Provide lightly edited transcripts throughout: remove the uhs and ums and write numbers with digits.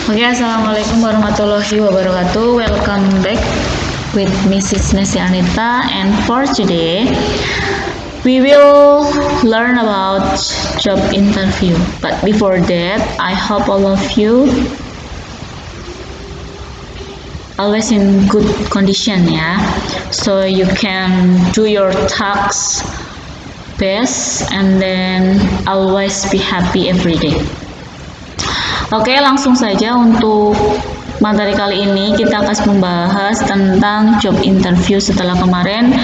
Oke, assalamualaikum warahmatullahi wabarakatuh. Welcome back with Mrs. Nesi Anita, and for today we will learn about job interview. But before that, I hope all of you always in good condition, ya. So you can do your tasks best and then always be happy every day. Oke, langsung saja untuk materi kali ini kita akan membahas tentang job interview. Setelah kemarin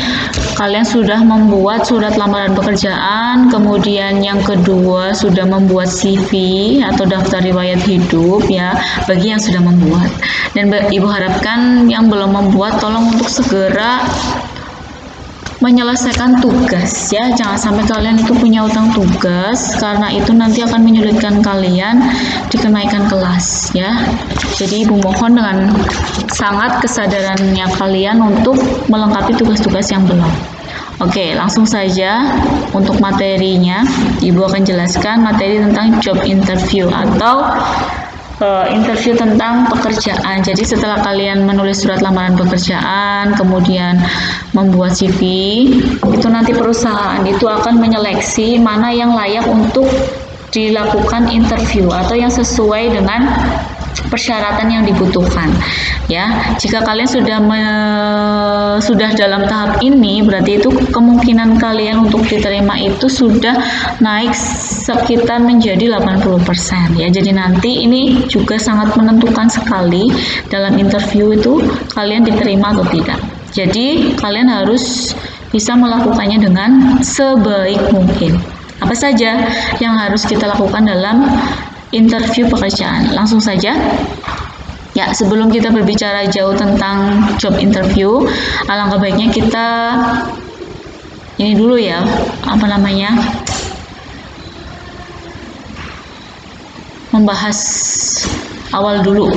kalian sudah membuat surat lamaran pekerjaan, kemudian yang kedua sudah membuat CV atau daftar riwayat hidup, ya, bagi yang sudah membuat. Dan Ibu harapkan yang belum membuat tolong untuk segera menyelesaikan tugas, ya. Jangan sampai kalian itu punya utang tugas, karena itu nanti akan menyulitkan kalian di kenaikan kelas, ya. Jadi Ibu mohon dengan sangat kesadarannya kalian untuk melengkapi tugas-tugas yang belum. Oke, langsung saja untuk materinya. Ibu akan jelaskan materi tentang job interview atau interview tentang pekerjaan. Jadi setelah kalian menulis surat lamaran pekerjaan, kemudian membuat CV, itu nanti perusahaan itu akan menyeleksi mana yang layak untuk dilakukan interview atau yang sesuai dengan persyaratan yang dibutuhkan, ya. Jika kalian sudah dalam tahap ini, berarti itu kemungkinan kalian untuk diterima itu sudah naik sekitar menjadi 80%, ya. Jadi nanti ini juga sangat menentukan sekali dalam interview itu kalian diterima atau tidak. Jadi kalian harus bisa melakukannya dengan sebaik mungkin. Apa saja yang harus kita lakukan dalam interview pekerjaan? Langsung saja. Ya, sebelum kita berbicara jauh tentang job interview, alangkah baiknya kita ini dulu, ya, membahas awal dulu.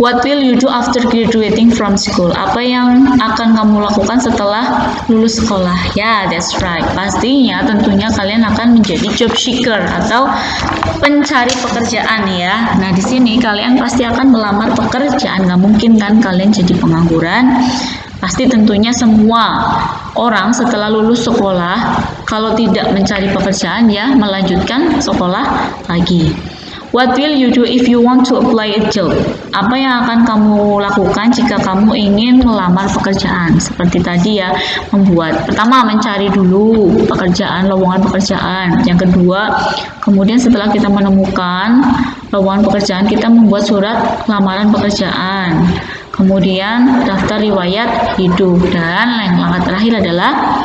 What will you do after graduating from school? Apa yang akan kamu lakukan setelah lulus sekolah? Ya, that's right. Pastinya tentunya kalian akan menjadi job seeker atau pencari pekerjaan, ya. Nah, di sini kalian pasti akan melamar pekerjaan. Nggak mungkin kan kalian jadi pengangguran. Pasti tentunya semua orang setelah lulus sekolah, kalau tidak mencari pekerjaan, ya melanjutkan sekolah lagi. What will you do if you want to apply a job? Apa yang akan kamu lakukan jika kamu ingin melamar pekerjaan? Seperti tadi, ya, pertama mencari dulu pekerjaan, lowongan pekerjaan. Yang kedua, kemudian setelah kita menemukan lowongan pekerjaan, kita membuat surat lamaran pekerjaan. Kemudian daftar riwayat hidup, dan yang langkah terakhir adalah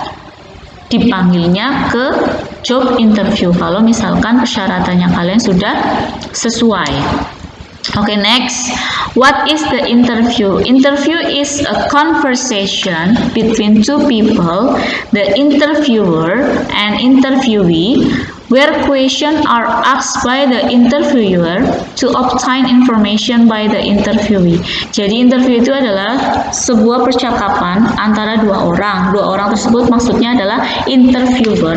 dipanggilnya ke job interview kalau misalkan persyaratannya kalian sudah sesuai. Okay, next. What is the interview? Interview is a conversation between two people, the interviewer and interviewee, where questions are asked by the interviewer to obtain information by the interviewee. Jadi interview itu adalah sebuah percakapan antara dua orang. Dua orang tersebut maksudnya adalah interviewer,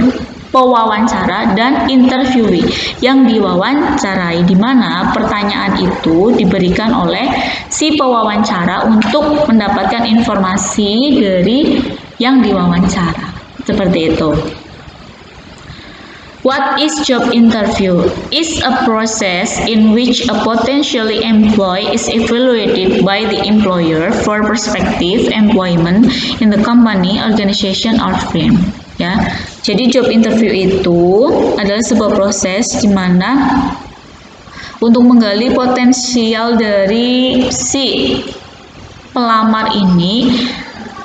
pewawancara, dan interviewee yang diwawancarai, di mana pertanyaan itu diberikan oleh si pewawancara untuk mendapatkan informasi dari yang diwawancara. Seperti itu. What is job interview? Is a process in which a potentially employee is evaluated by the employer for prospective employment in the company, organization, or firm. Ya, jadi job interview itu adalah sebuah proses di mana untuk menggali potensial dari si pelamar ini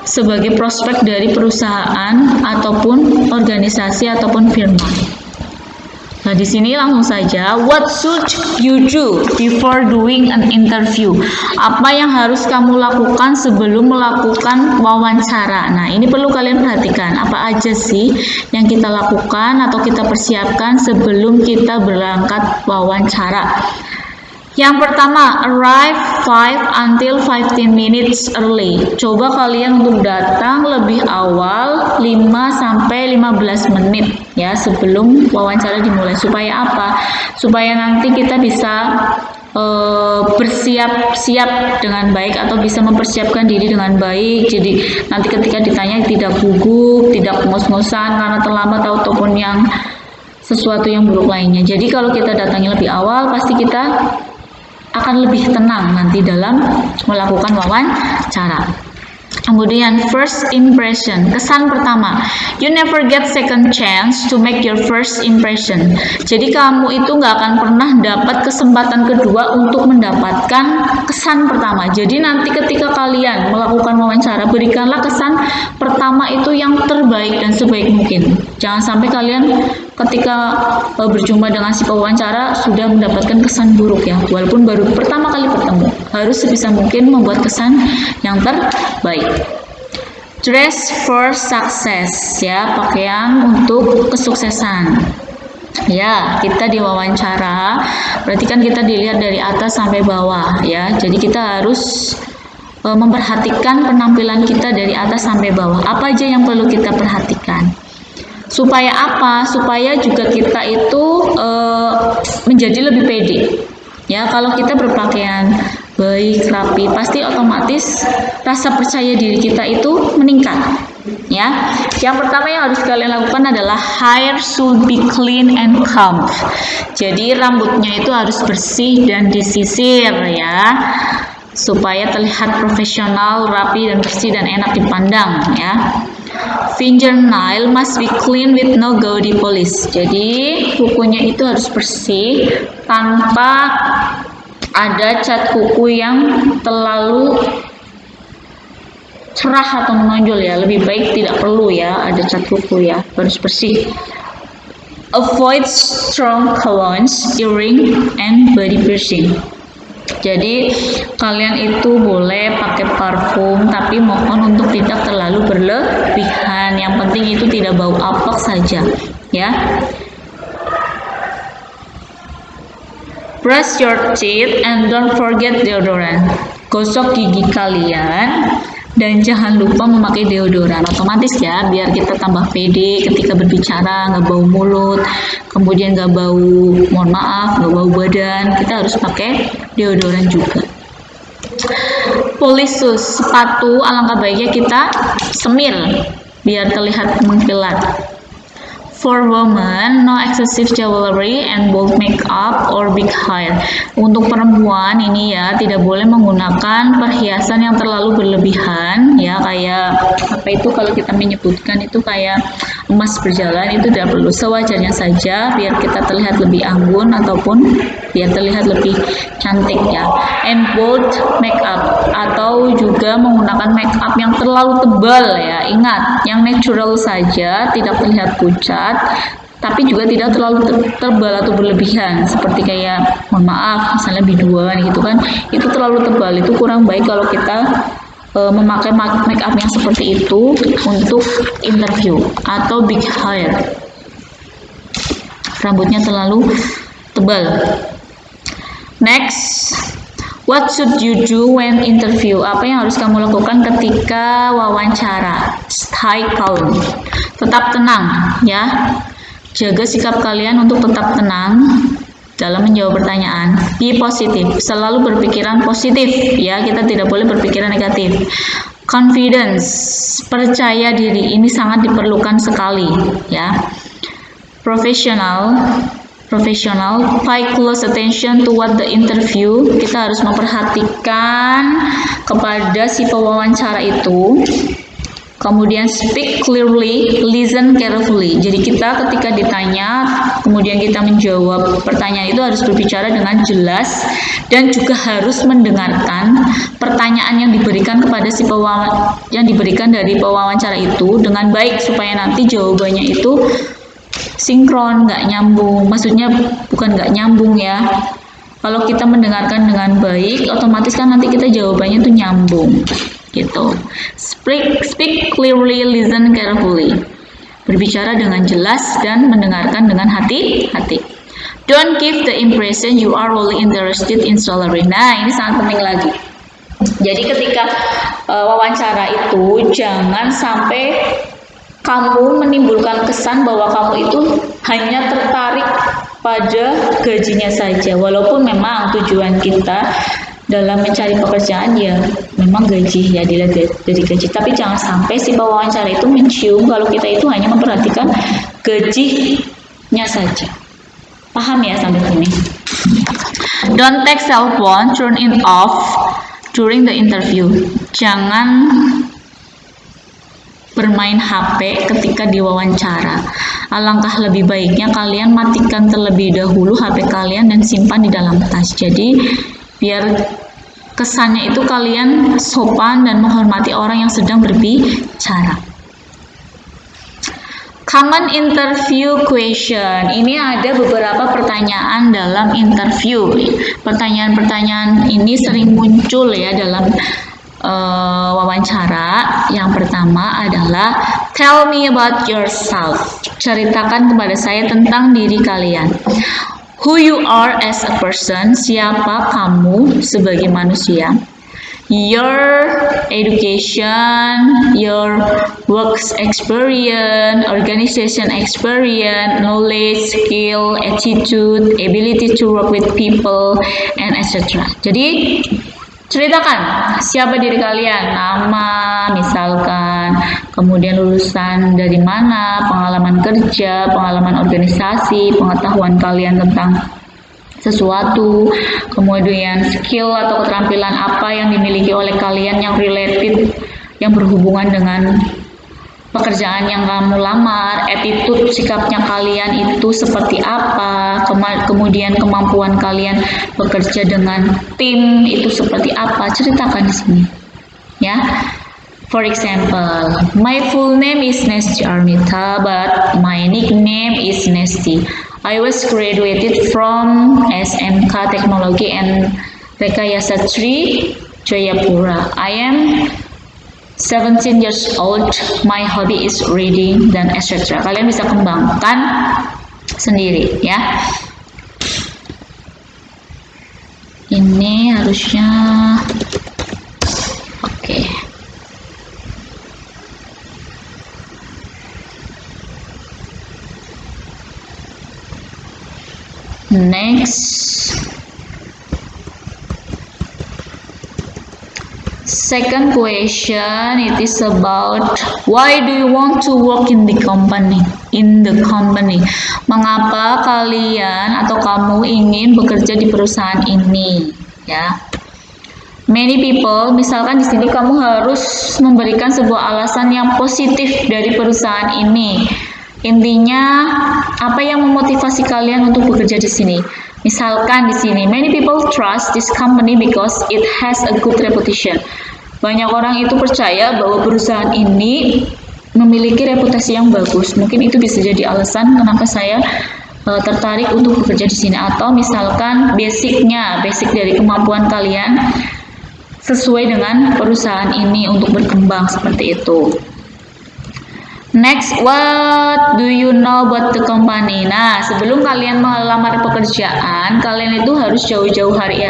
sebagai prospek dari perusahaan ataupun organisasi ataupun firma. Nah, di sini langsung saja, what should you do before doing an interview? Apa yang harus kamu lakukan sebelum melakukan wawancara? Nah, ini perlu kalian perhatikan. Apa aja sih yang kita lakukan atau kita persiapkan sebelum kita berangkat wawancara? Yang pertama, arrive 5 until 15 minutes early. Coba kalian untuk datang lebih awal 5 sampai 15 menit ya sebelum wawancara dimulai. Supaya apa? Supaya nanti kita bisa bersiap-siap dengan baik atau bisa mempersiapkan diri dengan baik. Jadi nanti ketika ditanya tidak gugup, tidak ngos-ngosan karena terlambat ataupun yang sesuatu yang buruk lainnya. Jadi kalau kita datangnya lebih awal, pasti kita akan lebih tenang nanti dalam melakukan wawancara. Kemudian first impression, kesan pertama. You never get second chance to make your first impression. Jadi kamu itu nggak akan pernah dapat kesempatan kedua untuk mendapatkan kesan pertama. Jadi nanti ketika kalian melakukan wawancara, berikanlah kesan pertama itu yang terbaik dan sebaik mungkin. Jangan sampai kalian ketika berjumpa dengan si pewawancara sudah mendapatkan kesan buruk ya, walaupun baru pertama kali bertemu. Harus sebisa mungkin membuat kesan yang terbaik. Dress for success ya, pakaian untuk kesuksesan. Ya, kita diwawancara, berarti kan kita dilihat dari atas sampai bawah ya. Jadi kita harus memperhatikan penampilan kita dari atas sampai bawah. Apa aja yang perlu kita perhatikan? Supaya apa? Supaya juga kita itu menjadi lebih pede. Ya, kalau kita berpakaian baik, rapi, pasti otomatis rasa percaya diri kita itu meningkat. Ya, yang pertama yang harus kalian lakukan adalah hair should be clean and combed. Jadi rambutnya itu harus bersih dan disisir ya, supaya terlihat profesional, rapi dan bersih dan enak dipandang ya. Fingernail must be clean with no gaudy polish. Jadi kukunya itu harus bersih tanpa ada cat kuku yang terlalu cerah atau menonjol ya. Lebih baik tidak perlu ya ada cat kuku ya, harus bersih. Avoid strong colognes, earring, and body piercing. Jadi kalian itu boleh pakai parfum, tapi mohon untuk tidak terlalu berlebihan. Yang penting itu tidak bau apek saja ya. Brush your teeth and don't forget deodorant. Gosok gigi kalian dan jangan lupa memakai deodoran. Otomatis ya, biar kita tambah pede ketika berbicara, nggak bau mulut, kemudian nggak bau, mohon maaf, nggak bau badan. Kita harus pakai deodoran juga. Polish shoes, sepatu alangkah baiknya kita semir biar terlihat mengkilat. For women, no excessive jewelry and bold makeup or big hair. Untuk perempuan ini ya, tidak boleh menggunakan perhiasan yang terlalu berlebihan ya, kayak apa itu kalau kita menyebutkan itu kayak emas berjalan, itu tidak perlu. Sewajarnya saja biar kita terlihat lebih anggun ataupun biar terlihat lebih cantik ya. And bold makeup atau juga menggunakan makeup yang terlalu tebal ya. Ingat, yang natural saja, tidak terlihat pucat, tapi juga tidak terlalu tebal atau berlebihan, seperti kayak mohon maaf misalnya biduan gitu kan, itu terlalu tebal, itu kurang baik kalau kita memakai make up yang seperti itu untuk interview. Atau big hair, rambutnya terlalu tebal. Next, what should you do when interview? Apa yang harus kamu lakukan ketika wawancara? Stay calm, tetap tenang ya. Jaga sikap kalian untuk tetap tenang dalam menjawab pertanyaan. Be positif, selalu berpikiran positif ya. Kita tidak boleh berpikiran negatif. Confidence, percaya diri, ini sangat diperlukan sekali ya. Professional, pay close attention to what the interview. Kita harus memperhatikan kepada si pewawancara itu. Kemudian speak clearly, listen carefully. Jadi kita ketika ditanya, kemudian kita menjawab pertanyaan itu harus berbicara dengan jelas dan juga harus mendengarkan pertanyaan yang diberikan kepada si yang diberikan dari pewawancara itu dengan baik supaya nanti jawabannya itu sinkron, nggak nyambung. Maksudnya bukan nggak nyambung ya. Kalau kita mendengarkan dengan baik, otomatis kan nanti kita jawabannya tuh nyambung. Gitu. Speak clearly, listen carefully. Berbicara dengan jelas dan mendengarkan dengan hati-hati. Don't give the impression you are only interested in salary. Nah, ini sangat penting lagi. Jadi ketika wawancara itu jangan sampai kamu menimbulkan kesan bahwa kamu itu hanya tertarik pada gajinya saja. Walaupun memang tujuan kita dalam mencari pekerjaan ya memang gaji ya, dilihat dari gaji, tapi jangan sampai si pewawancara itu mencium kalau kita itu hanya memperhatikan gajinya saja. Paham ya sampai sini? Don't take cell phone, turn it off during the interview. Jangan bermain HP ketika diwawancara. Alangkah lebih baiknya kalian matikan terlebih dahulu HP kalian dan simpan di dalam tas. Jadi biar kesannya itu kalian sopan dan menghormati orang yang sedang berbicara. Common interview question. Ini ada beberapa pertanyaan dalam interview. Pertanyaan-pertanyaan ini sering muncul ya dalam wawancara. Yang pertama adalah tell me about yourself. Ceritakan kepada saya tentang diri kalian. Who you are as a person. Siapa kamu sebagai manusia. Your education, your work experience, organization experience, knowledge, skill, attitude, ability to work with people, and etc. Jadi ceritakan siapa diri kalian, nama misalkan, kemudian lulusan dari mana, pengalaman kerja, pengalaman organisasi, pengetahuan kalian tentang sesuatu, kemudian skill atau keterampilan apa yang dimiliki oleh kalian yang related, yang berhubungan dengan pekerjaan yang kamu lamar, attitude sikapnya kalian itu seperti apa, kemudian kemampuan kalian bekerja dengan tim itu seperti apa, ceritakan di sini, ya. For example, my full name is Nesty Armita, but my nickname is Nesty. I was graduated from SMK Teknologi and Rekayasa 3 Jayapura. I am 17 years old. My hobby is reading dan etc. Kalian bisa kembangkan sendiri ya. Ini harusnya oke. Next, second question, it is about why do you want to work in the company? Mengapa kalian atau kamu ingin bekerja di perusahaan ini? Ya. Many people, misalkan di sini kamu harus memberikan sebuah alasan yang positif dari perusahaan ini. Intinya apa yang memotivasi kalian untuk bekerja di sini? Misalkan di sini, many people trust this company because it has a good reputation. Banyak orang itu percaya bahwa perusahaan ini memiliki reputasi yang bagus. Mungkin itu bisa jadi alasan kenapa saya tertarik untuk bekerja di sini. Atau misalkan basic dari kemampuan kalian sesuai dengan perusahaan ini untuk berkembang seperti itu. Next, what do you know about the company? Nah, sebelum kalian melamar pekerjaan, kalian itu harus jauh-jauh hari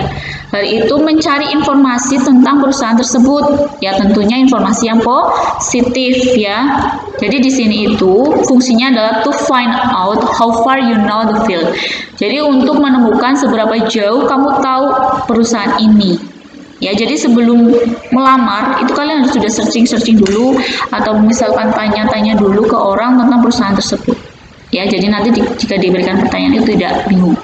itu mencari informasi tentang perusahaan tersebut. Ya, tentunya informasi yang positif ya. Jadi di sini itu fungsinya adalah to find out how far you know the field. Jadi untuk menemukan seberapa jauh kamu tahu perusahaan ini. Ya, jadi sebelum melamar itu kalian harus sudah searching dulu atau misalkan tanya-tanya dulu ke orang tentang perusahaan tersebut. Ya, jadi nanti jika diberikan pertanyaan itu tidak bingung.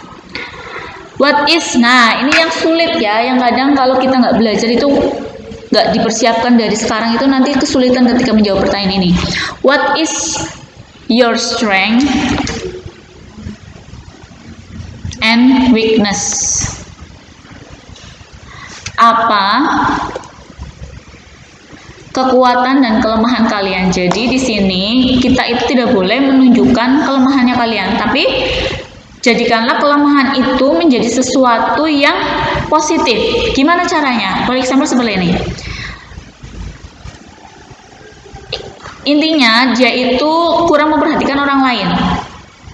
What is? Nah, ini yang sulit ya, yang kadang kalau kita nggak belajar itu nggak dipersiapkan dari sekarang itu nanti kesulitan ketika menjawab pertanyaan ini. What is your strength and weakness? Apa kekuatan dan kelemahan kalian? Jadi di sini kita itu tidak boleh menunjukkan kelemahannya kalian, tapi jadikanlah kelemahan itu menjadi sesuatu yang positif. Gimana caranya? For example seperti ini. Intinya dia itu kurang memperhatikan orang lain.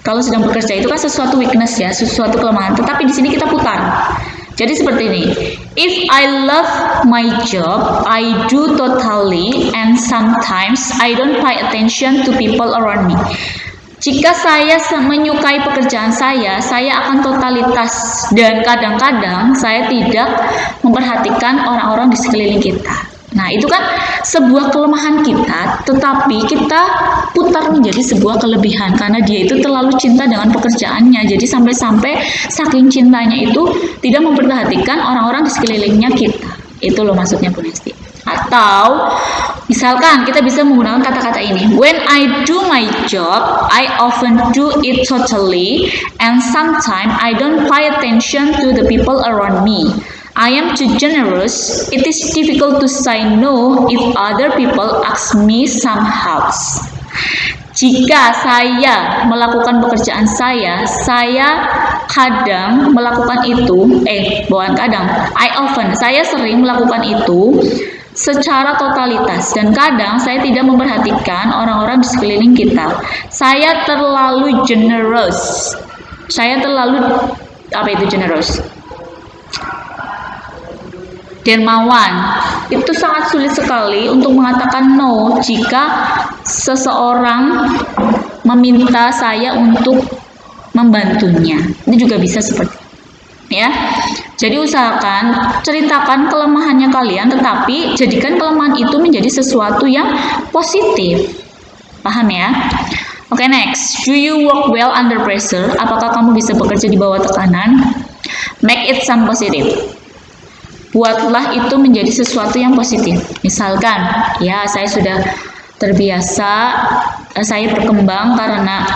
Kalau sedang bekerja itu kan sesuatu weakness ya, sesuatu kelemahan. Tetapi di sini kita putar. Jadi seperti ini. If I love my job, I do totally and sometimes I don't pay attention to people around me. Jika saya menyukai pekerjaan saya akan totalitas dan kadang-kadang saya tidak memperhatikan orang-orang di sekeliling kita. Nah, itu kan sebuah kelemahan kita, tetapi kita putar menjadi sebuah kelebihan karena dia itu terlalu cinta dengan pekerjaannya. Jadi sampai-sampai saking cintanya itu tidak memperhatikan orang-orang di sekelilingnya kita. Itu loh maksudnya Bu Nesti. Atau misalkan kita bisa menggunakan kata-kata ini. When I do my job, I often do it totally, and sometimes I don't pay attention to the people around me. I am too generous. It is difficult to say no if other people ask me some help. Jika saya melakukan pekerjaan saya kadang melakukan itu, bukan kadang, saya sering melakukan itu secara totalitas dan kadang saya tidak memperhatikan orang-orang di sekeliling kita. Saya terlalu generous. Apa itu generous? Dermawan. Itu sangat sulit sekali untuk mengatakan no jika seseorang meminta saya untuk membantunya. Ini juga bisa seperti ya. Jadi usahakan ceritakan kelemahannya kalian, tetapi jadikan kelemahan itu menjadi sesuatu yang positif. Paham ya? Oke, next. Do you work well under pressure? Apakah kamu bisa bekerja di bawah tekanan? Make it some positive. Buatlah itu menjadi sesuatu yang positif. Misalkan, ya saya sudah terbiasa, saya berkembang karena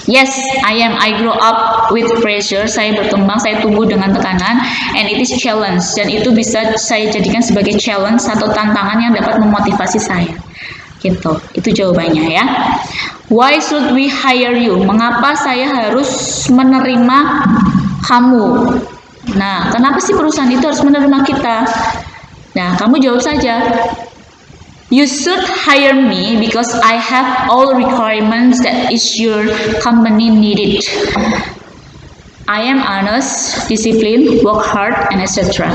yes, I grow up with pressure. Saya berkembang, saya tumbuh dengan tekanan, and it is challenge. Dan itu bisa saya jadikan sebagai challenge atau tantangan yang dapat memotivasi saya. Gitu. Itu jawabannya ya. Why should we hire you? Mengapa saya harus menerima kamu? Nah, kenapa sih perusahaan itu harus menerima kita? Nah, kamu jawab saja. You should hire me because I have all requirements that is your company needed. I am honest, disciplined, work hard, and etc.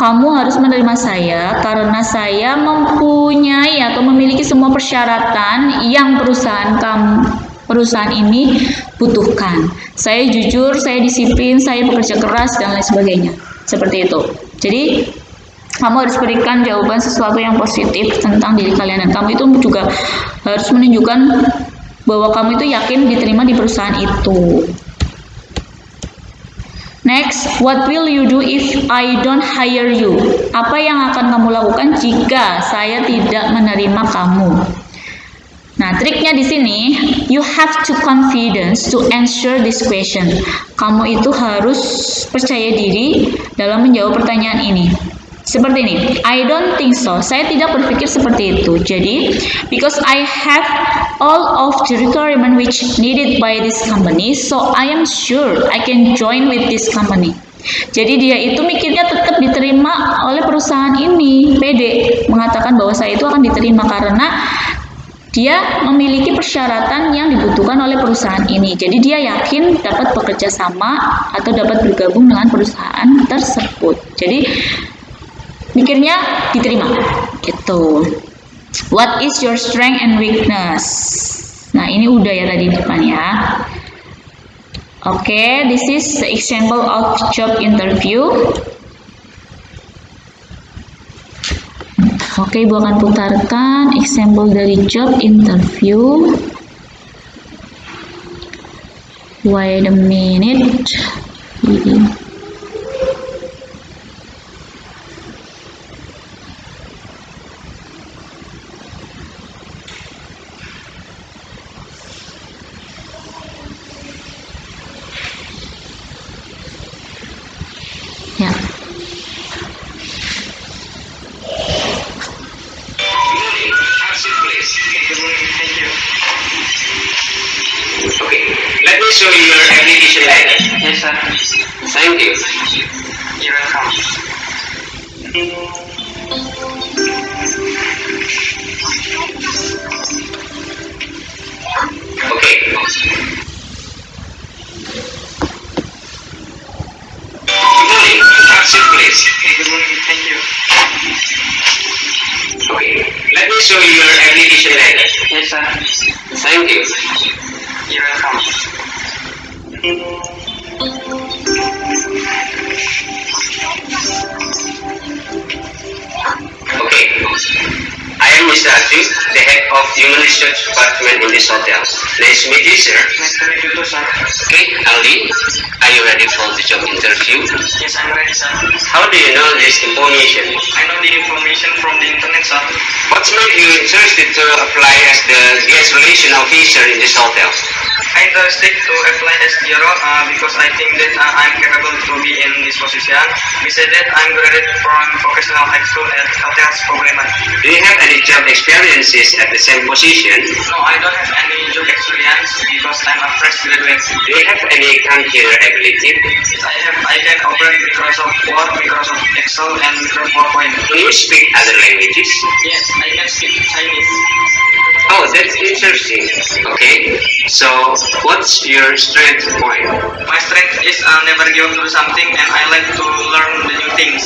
Kamu harus menerima saya karena saya mempunyai atau memiliki semua persyaratan yang perusahaan ini butuhkan. Saya jujur, saya disiplin, saya bekerja keras, dan lain sebagainya. Seperti itu. Jadi, kamu harus berikan jawaban sesuatu yang positif tentang diri kalian. Dan kamu itu juga harus menunjukkan bahwa kamu itu yakin diterima di perusahaan itu. Next, what will you do if I don't hire you? Apa yang akan kamu lakukan jika saya tidak menerima kamu? Nah, triknya di sini, you have to confidence to answer this question. Kamu itu harus percaya diri dalam menjawab pertanyaan ini. Seperti ini, I don't think so. Saya tidak berpikir seperti itu. Jadi, because I have all of the requirement which needed by this company, so I am sure I can join with this company. Jadi dia itu mikirnya tetap diterima oleh perusahaan ini. Pede mengatakan bahwa saya itu akan diterima karena dia memiliki persyaratan yang dibutuhkan oleh perusahaan ini. Jadi dia yakin dapat bekerja sama atau dapat bergabung dengan perusahaan tersebut. Jadi mikirnya diterima gitu. What is your strength and weakness? Nah, ini udah ya tadi di depan ya. Oke, this is the example of job interview. Oke, Ibu akan putarkan example dari job interview. Wait a minute. Ya. Let me show you your application letter. Yes, sir. Thank you. You're welcome. Okay. Good morning. Have a seat, please. Good morning. Thank you. Okay. Let me show you your application letter. Yes, sir. Thank you. Okay. I am Mr. Atu, the head of Human Research Department in this hotel. Nice to meet you, sir. Nice to meet you too, sir. Okay, Aldi, are you ready for the job interview? Yes, I'm ready, sir. How do you know this information? I know the information from the internet, sir. What made you interested to apply as the guest relation officer in this hotel? I interested to apply as DRO because I think that I'm capable to be in this position. Besides that, I'm graduate from vocational high school at Hotels Pogleman. Do you have any job experiences at the same position? No, I don't have any job experience because I'm a fresh graduate. Do you have any computer ability? I can operate Microsoft Word, Microsoft Excel, and Microsoft PowerPoint. Do you speak other languages? Yes, I can speak Chinese. Oh, that's interesting. Okay, so what's your strength point? My strength is never give up to something, and I like to learn the new things.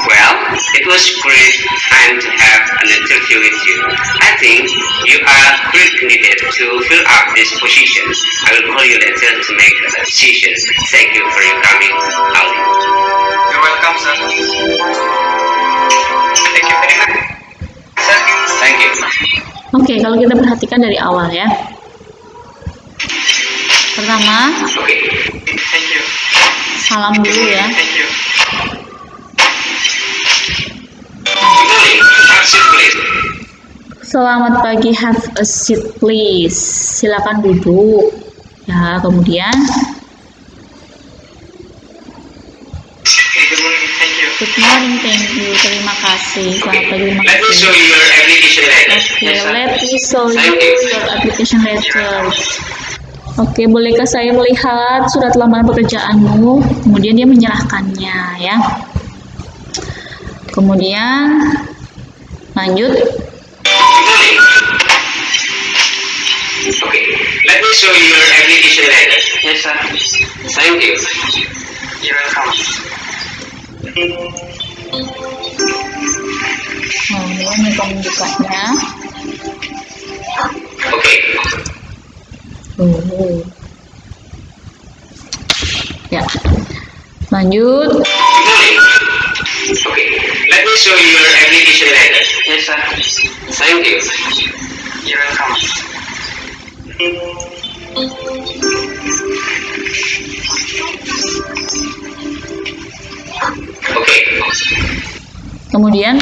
Well, it was great time to have an interview with you. I think you are a great candidate to fill up this position. I will call you later to make a decision. Thank you for your coming, Ali. You're welcome, sir. Thank you very much, sir. Thank you. Oke, kalau kita perhatikan dari awal ya. Pertama, Okay. Thank you. salam dulu ya. Thank you. Good morning. Have a seat, please. Selamat pagi, have a seat please. Silakan duduk. Ya, kemudian Good morning. Thank you. good morning, thank you. Terima kasih. Selamat pagi, terima Let me show kasih. you your application letter. Oke, Yes, sir. let me show you your application letter. Oke, bolehkah saya melihat surat lamaran pekerjaanmu? Kemudian dia menyerahkannya ya. Kemudian lanjut. Good morning. Okay. Let me show you your application letter. Yes, sir. Thank you. You're welcome. Nah, ini membukanya. Okay. Oh. Ya. Lanjut. Good morning. Okay. Let me show you your application letter. Yes, sir. Thank you. You're welcome. Okay. Kemudian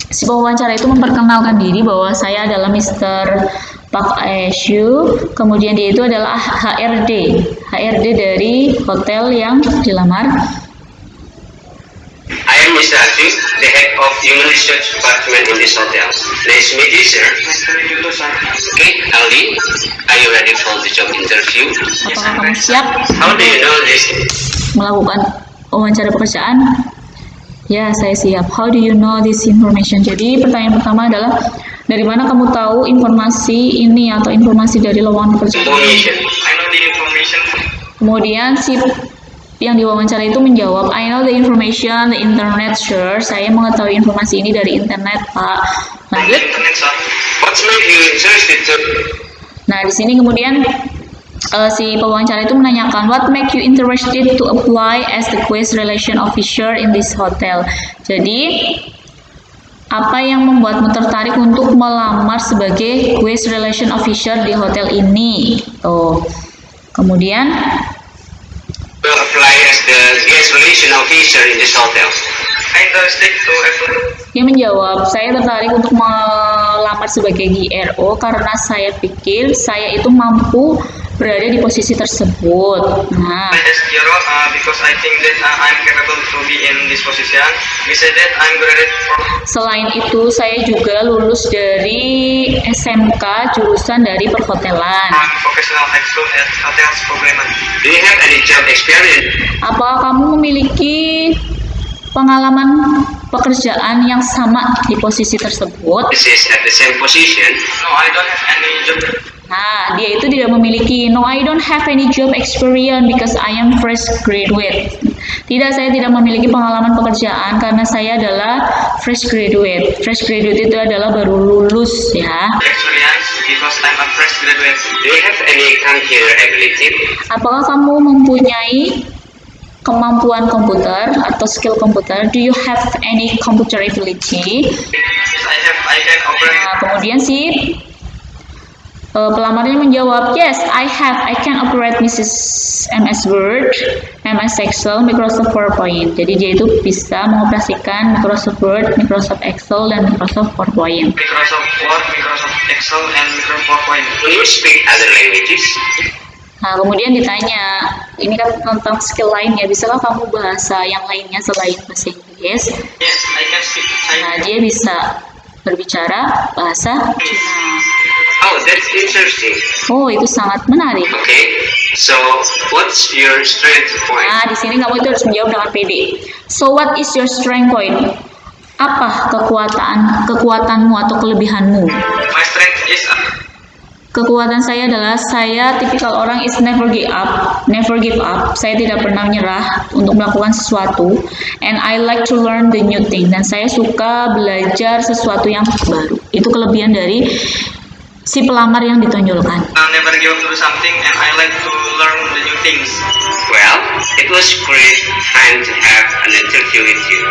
si pewawancara itu memperkenalkan diri bahwa saya adalah Mr. Park Aeshu. Kemudian dia itu adalah HRD dari hotel yang dilamar. I am Mr. Atu, the head of Human Research Department in this hotel. Nice to meet you, sir. Nice to meet you too, sir. Okay, Aldi, are you ready for the job interview? Apakah kamu siap How do you know this? melakukan wawancara pekerjaan? Ya, saya siap. How do you know this information? Jadi pertanyaan pertama adalah dari mana kamu tahu informasi ini atau informasi dari lowongan pekerjaan? Information. I know the information. Kemudian si yang diwawancara itu menjawab, I know the information, the internet, sure. Saya mengetahui informasi ini dari internet, Pak. Lanjut. Internet, sir. What made you interested to? Nah, di sini kemudian si pewawancara itu menanyakan, what make you interested to apply as the guest relation officer in this hotel? Jadi, apa yang membuatmu tertarik untuk melamar sebagai guest relation officer di hotel ini? Tuh. Kemudian, To apply as the guest relation officer in this hotel. I interested to apply. dia menjawab, saya tertarik untuk melamar sebagai GRO karena saya pikir saya itu mampu berada di posisi tersebut. Nah, As DRO because I think that I'm capable to be in this position. Besides that, I'm graduate from selain itu saya juga lulus dari SMK jurusan dari perhotelan. vocational high school at Hotels Pogleman. Do you have any job experience? Apa kamu memiliki pengalaman pekerjaan yang sama di posisi tersebut? This is at the same position. No, I don't have any job. Nah, dia itu tidak memiliki, no, I don't have any job experience because I am fresh graduate. Tidak, saya tidak memiliki pengalaman pekerjaan karena saya adalah fresh graduate. Fresh graduate itu adalah baru lulus ya. Experience because I'm a fresh graduate. Do you have any computer ability? Apakah kamu mempunyai kemampuan komputer atau skill komputer? Do you have any computer ability? I can operate. Nah, kemudian si pelamarnya menjawab, yes, I can operate MS Word, MS Excel, Microsoft PowerPoint. Jadi dia itu bisa mengoperasikan Microsoft Word, Microsoft Excel, dan Microsoft PowerPoint. Microsoft Word, Microsoft Excel, and Microsoft PowerPoint. Do you speak other languages? Nah, kemudian ditanya, ini kan tentang skill lainnya, bisakah kamu bahasa yang lainnya selain bahasa Inggris? Yes, I can speak Nah, Chinese. dia bisa berbicara bahasa Cina. Oh, that's interesting. Oh, itu sangat menarik. Okay, so what's your strength point? Nah, di sini kamu itu harus menjawab dengan pede. So, what is your strength point? Apa kekuatanmu atau kelebihanmu? My strength is Kekuatan saya adalah saya tipikal orang is never give up. Saya tidak pernah menyerah untuk melakukan sesuatu. And I like to learn the new thing. Dan saya suka belajar sesuatu yang baru. Itu kelebihan dari si pelamar yang ditonjolkan. never give up to do something, and I like to learn the new things. Well, it was great time to have an interview with you.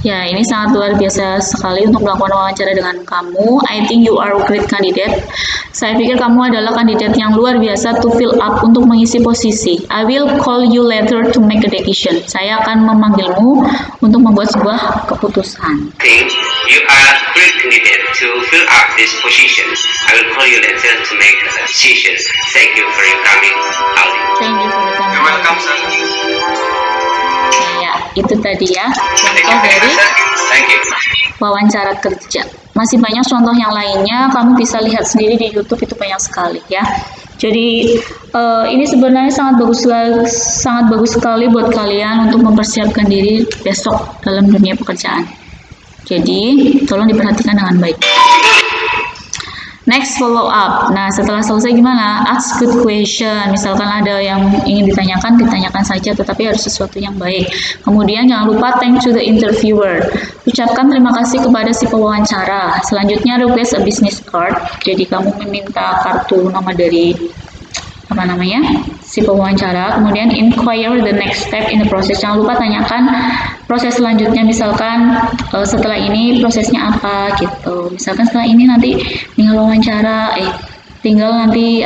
Ya, ini sangat luar biasa sekali untuk melakukan wawancara dengan kamu. I think you are a great candidate. Saya pikir kamu adalah kandidat yang luar biasa to fill up untuk mengisi posisi. I will call you later to make a decision. Saya akan memanggilmu untuk membuat sebuah keputusan. I think you are a great candidate to fill up this position. I will call you later to make a decision. Thank you for your coming, Aldi. Thank you for the time. You're welcome, sir. Ya, itu tadi ya Thank contoh you very dari much, sir. Thank you. wawancara kerja. Masih banyak contoh yang lainnya, kamu bisa lihat sendiri di YouTube, itu banyak sekali ya. Jadi ini sebenarnya sangat bagus sekali buat kalian untuk mempersiapkan diri besok dalam dunia pekerjaan. Jadi tolong diperhatikan dengan baik. Next, follow up. Nah, setelah selesai gimana? Ask good question. Misalkan ada yang ingin ditanyakan saja, tetapi harus sesuatu yang baik. Kemudian jangan lupa thank to the interviewer. Ucapkan terima kasih kepada si pewawancara. Selanjutnya request a business card. Jadi kamu meminta kartu nama dari si pewawancara. Kemudian inquire the next step in the process. Jangan lupa tanyakan proses selanjutnya, misalkan setelah ini prosesnya apa gitu. Misalkan setelah ini nanti tinggal wawancara, tinggal nanti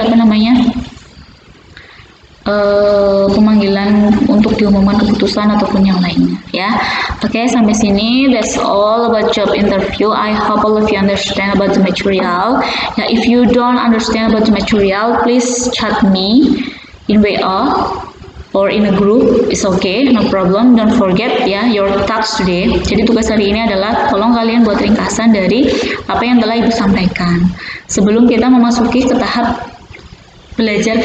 pemanggilan untuk diumumkan keputusan ataupun yang lainnya ya. Oke, sampai sini that's all about job interview. I hope all of you understand about the material. Ya, if you don't understand about the material, please chat me in WA or in a group, it's okay, no problem. Don't forget ya, your task today. Jadi tugas hari ini adalah tolong kalian buat ringkasan dari apa yang telah Ibu sampaikan sebelum kita memasuki ke tahap belajar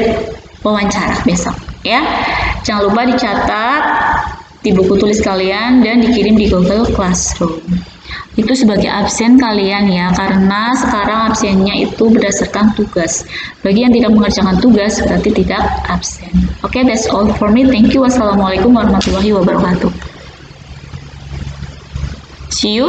wawancara besok ya. Jangan lupa dicatat di buku tulis kalian dan dikirim di Google Classroom. Itu sebagai absen kalian ya, karena sekarang absennya itu berdasarkan tugas. Bagi yang tidak mengerjakan tugas berarti tidak absen. Oke, that's all for me. Thank you. Wassalamualaikum warahmatullahi wabarakatuh. See you.